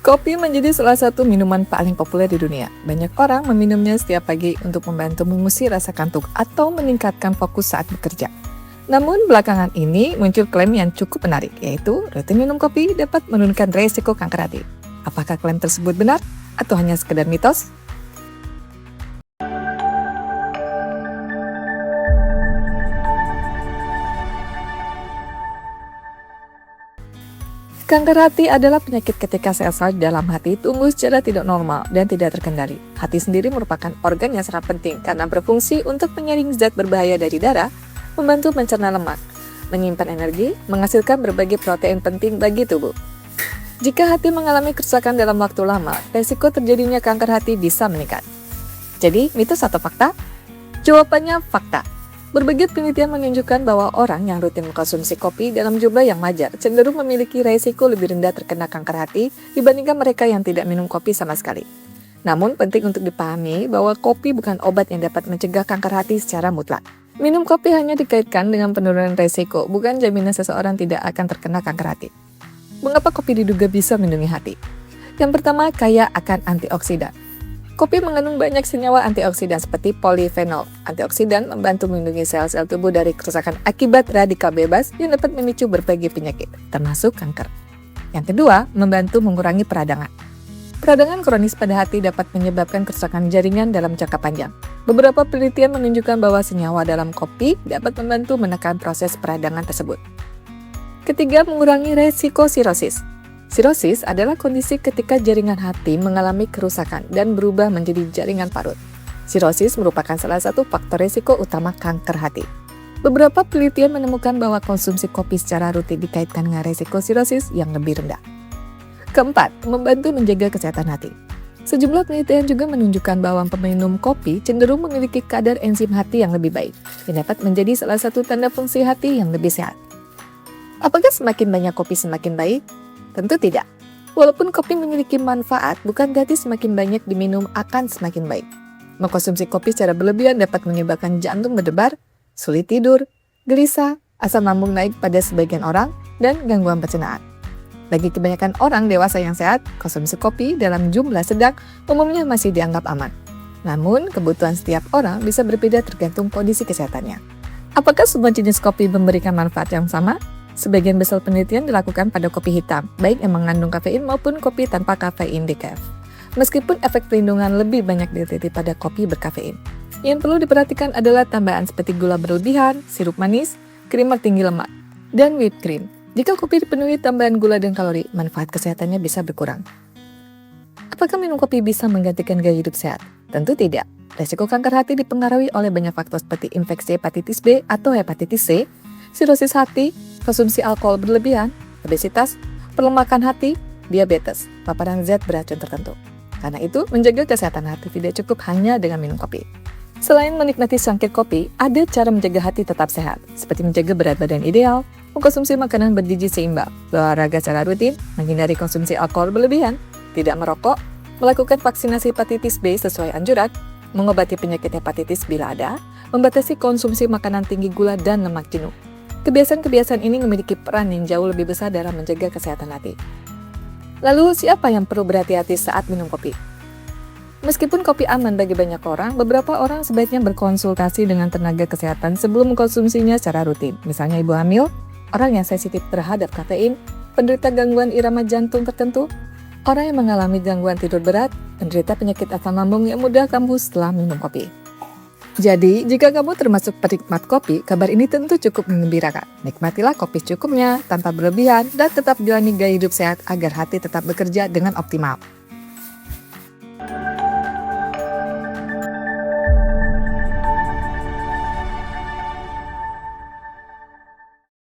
Kopi menjadi salah satu minuman paling populer di dunia. Banyak orang meminumnya setiap pagi untuk membantu mengusir rasa kantuk atau meningkatkan fokus saat bekerja. Namun belakangan ini muncul klaim yang cukup menarik, yaitu rutin minum kopi dapat menurunkan resiko kanker hati. Apakah klaim tersebut benar atau hanya sekedar mitos? Kanker hati adalah penyakit ketika sel-sel dalam hati tumbuh secara tidak normal dan tidak terkendali. Hati sendiri merupakan organ yang sangat penting karena berfungsi untuk menyaring zat berbahaya dari darah, membantu mencerna lemak, menyimpan energi, menghasilkan berbagai protein penting bagi tubuh. Jika hati mengalami kerusakan dalam waktu lama, resiko terjadinya kanker hati bisa meningkat. Jadi, mitos atau fakta? Jawabannya fakta. Berbagai penelitian menunjukkan bahwa orang yang rutin mengkonsumsi kopi dalam jumlah yang wajar cenderung memiliki resiko lebih rendah terkena kanker hati dibandingkan mereka yang tidak minum kopi sama sekali. Namun penting untuk dipahami bahwa kopi bukan obat yang dapat mencegah kanker hati secara mutlak. Minum kopi hanya dikaitkan dengan penurunan resiko, bukan jaminan seseorang tidak akan terkena kanker hati. Mengapa kopi diduga bisa melindungi hati? Yang pertama, kaya akan antioksidan. Kopi mengandung banyak senyawa antioksidan seperti polifenol. Antioksidan membantu melindungi sel-sel tubuh dari kerusakan akibat radikal bebas yang dapat memicu berbagai penyakit, termasuk kanker. Yang kedua, membantu mengurangi peradangan. Peradangan kronis pada hati dapat menyebabkan kerusakan jaringan dalam jangka panjang. Beberapa penelitian menunjukkan bahwa senyawa dalam kopi dapat membantu menekan proses peradangan tersebut. Ketiga, mengurangi resiko sirosis. Sirosis adalah kondisi ketika jaringan hati mengalami kerusakan dan berubah menjadi jaringan parut. Sirosis merupakan salah satu faktor risiko utama kanker hati. Beberapa penelitian menemukan bahwa konsumsi kopi secara rutin dikaitkan dengan risiko sirosis yang lebih rendah. Keempat, membantu menjaga kesehatan hati. Sejumlah penelitian juga menunjukkan bahwa peminum kopi cenderung memiliki kadar enzim hati yang lebih baik, yang dapat menjadi salah satu tanda fungsi hati yang lebih sehat. Apakah semakin banyak kopi semakin baik? Tentu tidak. Walaupun kopi memiliki manfaat, bukan berarti semakin banyak diminum akan semakin baik. Mengkonsumsi kopi secara berlebihan dapat menyebabkan jantung berdebar, sulit tidur, gelisah, asam lambung naik pada sebagian orang, dan gangguan pencernaan. Bagi kebanyakan orang dewasa yang sehat, konsumsi kopi dalam jumlah sedang umumnya masih dianggap aman. Namun, kebutuhan setiap orang bisa berbeda tergantung kondisi kesehatannya. Apakah semua jenis kopi memberikan manfaat yang sama? Sebagian besar penelitian dilakukan pada kopi hitam, baik yang mengandung kafein maupun kopi tanpa kafein decaf. Meskipun efek perlindungan lebih banyak diteliti pada kopi berkafein. Yang perlu diperhatikan adalah tambahan seperti gula berlebihan, sirup manis, krimer tinggi lemak, dan whipped cream. Jika kopi dipenuhi tambahan gula dan kalori, manfaat kesehatannya bisa berkurang. Apakah minum kopi bisa menggantikan gaya hidup sehat? Tentu tidak. Resiko kanker hati dipengaruhi oleh banyak faktor seperti infeksi hepatitis B atau hepatitis C, sirosis hati, konsumsi alkohol berlebihan, obesitas, perlemakan hati, diabetes, paparan zat beracun tertentu. Karena itu, menjaga kesehatan hati tidak cukup hanya dengan minum kopi. Selain menikmati cangkir kopi, ada cara menjaga hati tetap sehat, seperti menjaga berat badan ideal, mengkonsumsi makanan bergizi seimbang, berolahraga secara rutin, menghindari konsumsi alkohol berlebihan, tidak merokok, melakukan vaksinasi hepatitis B sesuai anjuran, mengobati penyakit hepatitis bila ada, membatasi konsumsi makanan tinggi gula dan lemak jenuh. Kebiasaan-kebiasaan ini memiliki peran yang jauh lebih besar dalam menjaga kesehatan hati. Lalu, siapa yang perlu berhati-hati saat minum kopi? Meskipun kopi aman bagi banyak orang, beberapa orang sebaiknya berkonsultasi dengan tenaga kesehatan sebelum mengkonsumsinya secara rutin. Misalnya ibu hamil, orang yang sensitif terhadap kafein, penderita gangguan irama jantung tertentu, orang yang mengalami gangguan tidur berat, penderita penyakit asam lambung yang mudah kambuh setelah minum kopi. Jadi, jika kamu termasuk penikmat kopi, kabar ini tentu cukup menggembirakan. Nikmatilah kopi secukupnya, tanpa berlebihan, dan tetap jalani gaya hidup sehat agar hati tetap bekerja dengan optimal.